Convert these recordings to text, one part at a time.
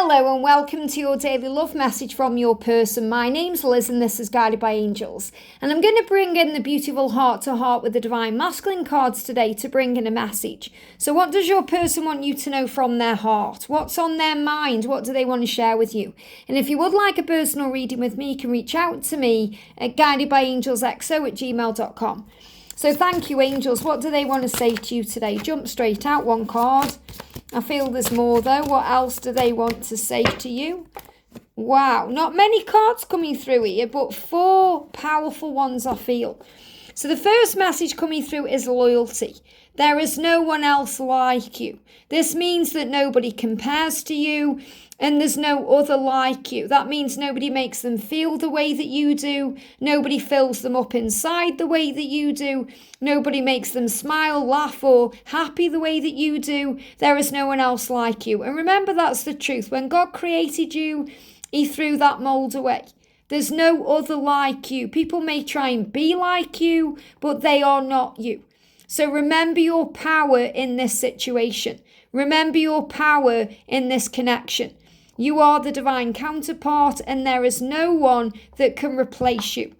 Hello and welcome to your daily love message from your person. My name's Liz and this is Guided by Angels. And I'm going to bring in the beautiful heart to heart with the divine masculine cards today to bring in a message. So what does your person want you to know from their heart? What's on their mind? What do they want to share with you? And if you would like a personal reading with me, you can reach out to me at guidedbyangelsxo@gmail.com. So thank you, angels. What do they want to say to you today? Jump straight out, one card. I feel there's more though. What else do they want to say to you? Wow, not many cards coming through here, but 4 powerful ones I feel. So the first message coming through is loyalty. There is no one else like you. This means that nobody compares to you and there's no other like you. That means nobody makes them feel the way that you do. Nobody fills them up inside the way that you do. Nobody makes them smile, laugh or happy the way that you do. There is no one else like you. And remember, that's the truth. When God created you, he threw that mold away. There's no other like you. People may try and be like you, but they are not you. So remember your power in this situation. Remember your power in this connection. You are the divine counterpart and there is no one that can replace you.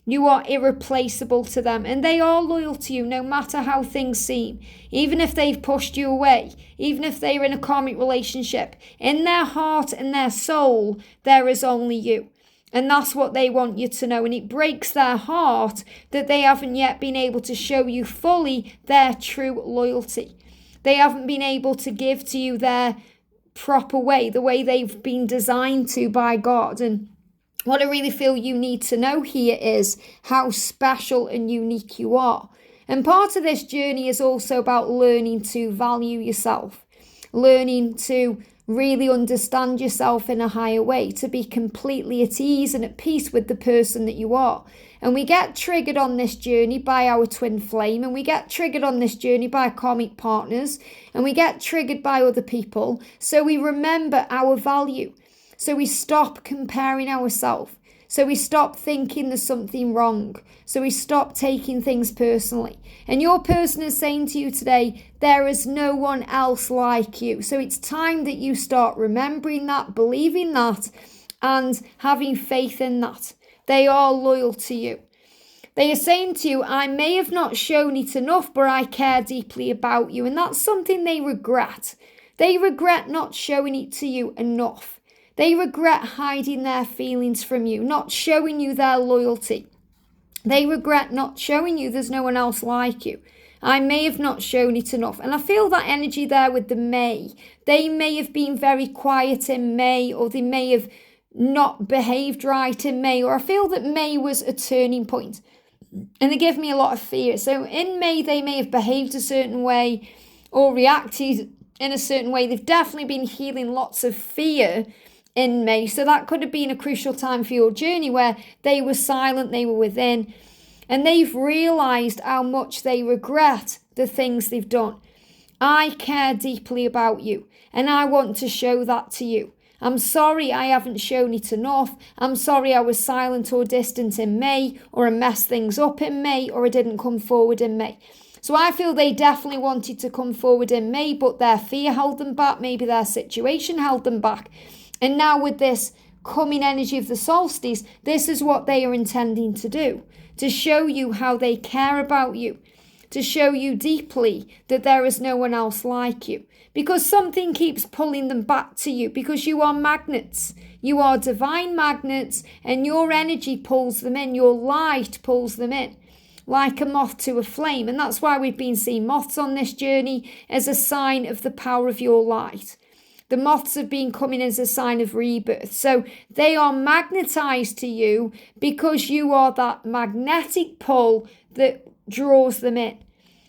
You are irreplaceable to them and they are loyal to you no matter how things seem. Even if they've pushed you away, even if they're in a karmic relationship, in their heart and their soul, there is only you. And that's what they want you to know. And it breaks their heart that they haven't yet been able to show you fully their true loyalty. They haven't been able to give to you their proper way, the way they've been designed to by God. And what I really feel you need to know here is how special and unique you are. And part of this journey is also about learning to value yourself, learning to really understand yourself in a higher way, to be completely at ease and at peace with the person that you are. And we get triggered on this journey by our twin flame, and we get triggered on this journey by karmic partners, and we get triggered by other people. So we remember our value. So we stop comparing ourselves. So we stop thinking there's something wrong. So we stop taking things personally. And your person is saying to you today, there is no one else like you. So it's time that you start remembering that, believing that, and having faith in that. They are loyal to you. They are saying to you, I may have not shown it enough, but I care deeply about you. And that's something they regret. They regret not showing it to you enough. They regret hiding their feelings from you, not showing you their loyalty. They regret not showing you there's no one else like you. I may have not shown it enough. And I feel that energy there with the may. They may have been very quiet in May, or they may have not behaved right in May, or I feel that May was a turning point. And they give me a lot of fear. So in May, they may have behaved a certain way or reacted in a certain way. They've definitely been healing lots of fear in May. So that could have been a crucial time for your journey where they were silent, they were within, and they've realized how much they regret the things they've done. I care deeply about you and I want to show that to you. I'm sorry I haven't shown it enough. I'm sorry I was silent or distant in May, or I messed things up in May, or I didn't come forward in May. So I feel they definitely wanted to come forward in May, but their fear held them back. Maybe their situation held them back. And now with this coming energy of the solstice, this is what they are intending to do, to show you how they care about you, to show you deeply that there is no one else like you. Because something keeps pulling them back to you, because you are magnets. You are divine magnets and your energy pulls them in. Your light pulls them in like a moth to a flame. And that's why we've been seeing moths on this journey as a sign of the power of your light. The moths have been coming as a sign of rebirth. So they are magnetized to you because you are that magnetic pull that draws them in.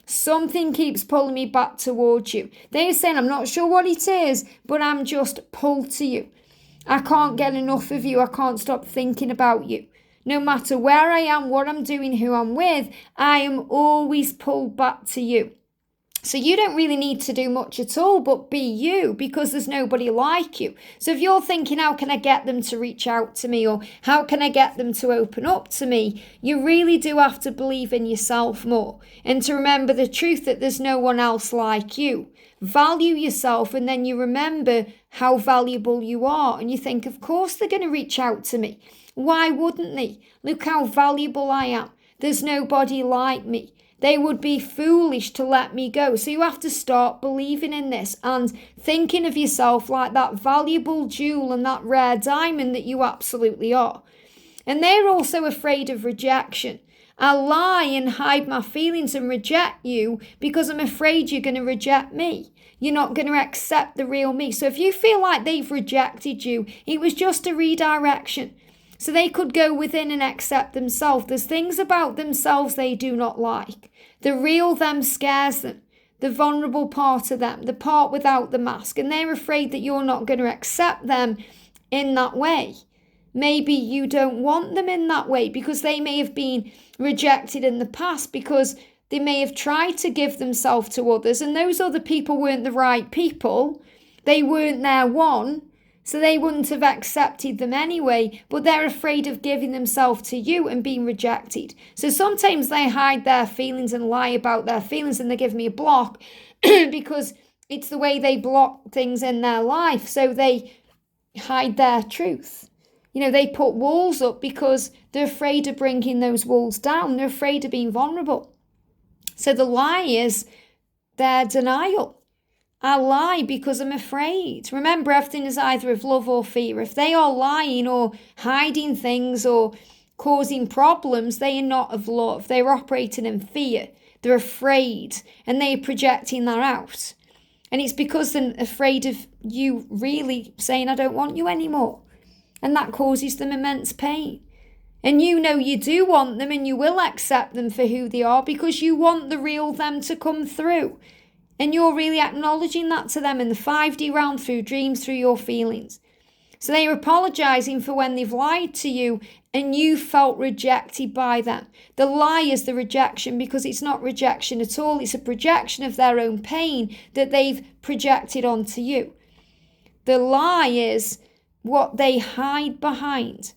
Something keeps pulling me back towards you. They're saying, I'm not sure what it is, but I'm just pulled to you. I can't get enough of you. I can't stop thinking about you. No matter where I am, what I'm doing, who I'm with, I am always pulled back to you. So you don't really need to do much at all but be you, because there's nobody like you. So if you're thinking, how can I get them to reach out to me, or how can I get them to open up to me, you really do have to believe in yourself more and to remember the truth that there's no one else like you. Value yourself, and then you remember how valuable you are, and you think, of course they're going to reach out to me. Why wouldn't they? Look how valuable I am. There's nobody like me. They would be foolish to let me go. So you have to start believing in this and thinking of yourself like that valuable jewel and that rare diamond that you absolutely are. And they're also afraid of rejection. I lie and hide my feelings and reject you because I'm afraid you're going to reject me. You're not going to accept the real me. So if you feel like they've rejected you, it was just a redirection. So they could go within and accept themselves. There's things about themselves they do not like. The real them scares them. The vulnerable part of them. The part without the mask. And they're afraid that you're not going to accept them in that way. Maybe you don't want them in that way because they may have been rejected in the past, because they may have tried to give themselves to others and those other people weren't the right people. They weren't their one. So they wouldn't have accepted them anyway, but they're afraid of giving themselves to you and being rejected. So sometimes they hide their feelings and lie about their feelings, and they give me a block because it's the way they block things in their life. So they hide their truth. They put walls up because they're afraid of bringing those walls down. They're afraid of being vulnerable. So the lie is their denial. I lie because I'm afraid. Remember, everything is either of love or fear. If they are lying or hiding things or causing problems, they are not of love. They're operating in fear. They're afraid, and they're projecting that out. And it's because they're afraid of you really saying, I don't want you anymore. And that causes them immense pain. And you do want them, and you will accept them for who they are because you want the real them to come through. And you're really acknowledging that to them in the 5D realm, through dreams, through your feelings. So they are apologizing for when they've lied to you and you felt rejected by them. The lie is the rejection, because it's not rejection at all. It's a projection of their own pain that they've projected onto you. The lie is what they hide behind.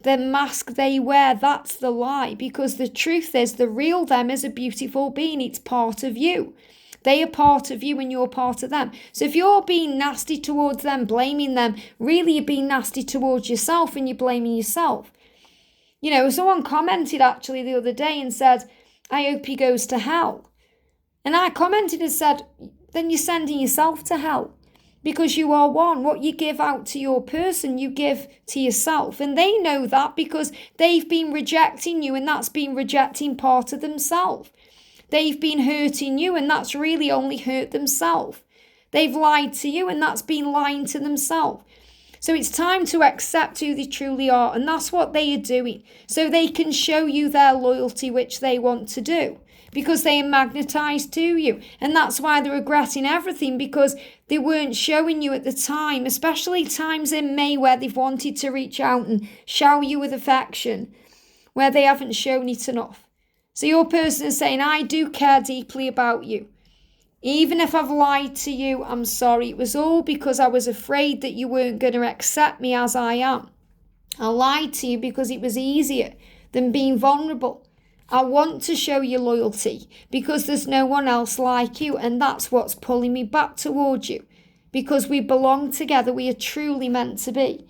The mask they wear, that's the lie, because the truth is the real them is a beautiful being. It's part of you. They are part of you and you're part of them. So if you're being nasty towards them, blaming them, really you're being nasty towards yourself and you're blaming yourself. Someone commented actually the other day and said, I hope he goes to hell. And I commented and said, then you're sending yourself to hell, because you are one. What you give out to your person, you give to yourself. And they know that because they've been rejecting you, and that's been rejecting part of themselves. They've been hurting you, and that's really only hurt themselves. They've lied to you, and that's been lying to themselves. So it's time to accept who they truly are, and that's what they are doing. So they can show you their loyalty, which they want to do, because they are magnetized to you. And that's why they're regretting everything, because they weren't showing you at the time, especially times in May where they've wanted to reach out and shower you with affection, where they haven't shown it enough. So your person is saying, I do care deeply about you. Even if I've lied to you, I'm sorry. It was all because I was afraid that you weren't going to accept me as I am. I lied to you because it was easier than being vulnerable. I want to show you loyalty because there's no one else like you, and that's what's pulling me back towards you, because we belong together. We are truly meant to be.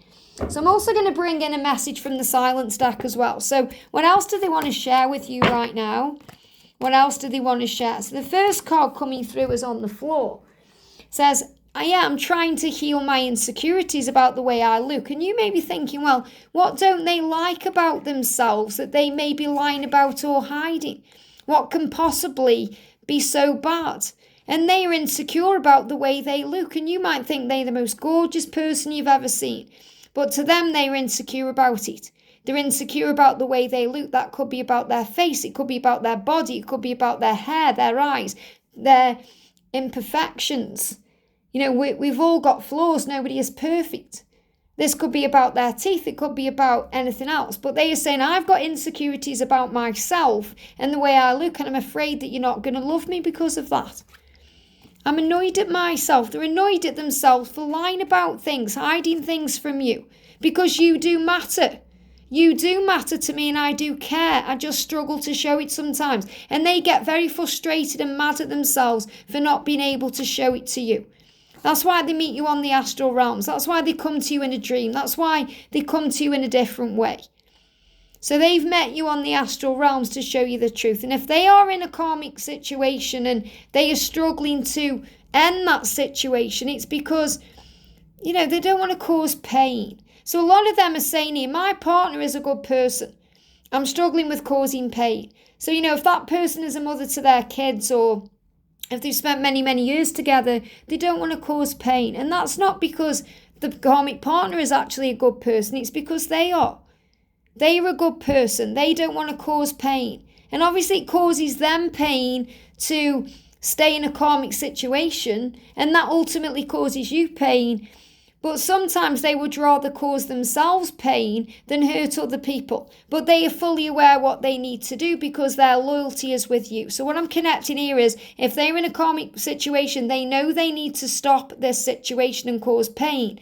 So I'm also going to bring in a message from the silence deck as well. So what else do they want to share with you right now? What else do they want to share? So the first card coming through is on the floor. It says, I'm trying to heal my insecurities about the way I look. And you may be thinking, well, what don't they like about themselves that they may be lying about or hiding? What can possibly be so bad? And they are insecure about the way they look. And you might think they're the most gorgeous person you've ever seen. But to them, they're insecure about it. They're insecure about the way they look. That could be about their face. It could be about their body. It could be about their hair, their eyes, their imperfections. We've all got flaws. Nobody is perfect. This could be about their teeth. It could be about anything else. But they are saying, I've got insecurities about myself and the way I look, and I'm afraid that you're not going to love me because of that. I'm annoyed at myself. They're annoyed at themselves for lying about things, hiding things from you, because you do matter. You do matter to me and I do care. I just struggle to show it sometimes. And they get very frustrated and mad at themselves for not being able to show it to you. That's why they meet you on the astral realms. That's why they come to you in a dream. That's why they come to you in a different way. So they've met you on the astral realms to show you the truth. And if they are in a karmic situation and they are struggling to end that situation, it's because, they don't want to cause pain. So a lot of them are saying here, my partner is a good person. I'm struggling with causing pain. So, if that person is a mother to their kids, or if they've spent many, many years together, they don't want to cause pain. And that's not because the karmic partner is actually a good person. It's because they are. They are a good person. They don't want to cause pain. And obviously it causes them pain to stay in a karmic situation. And that ultimately causes you pain. But sometimes they would rather cause themselves pain than hurt other people. But they are fully aware what they need to do because their loyalty is with you. So what I'm connecting here is, if they're in a karmic situation, they know they need to stop this situation and cause pain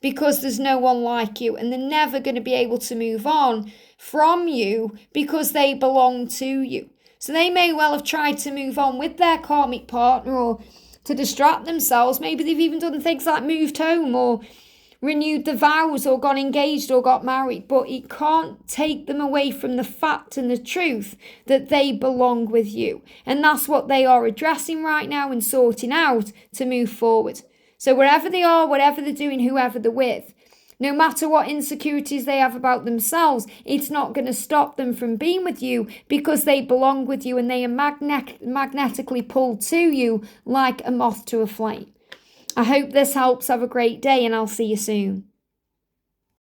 because there's no one like you. And they're never going to be able to move on from you because they belong to you. So they may well have tried to move on with their karmic partner or to distract themselves. Maybe they've even done things like moved home or renewed the vows or got engaged or got married. But it can't take them away from the fact and the truth that they belong with you. And that's what they are addressing right now and sorting out to move forward. So wherever they are, whatever they're doing, whoever they're with, no matter what insecurities they have about themselves, it's not going to stop them from being with you because they belong with you and they are magnetically pulled to you like a moth to a flame. I hope this helps. Have a great day and I'll see you soon.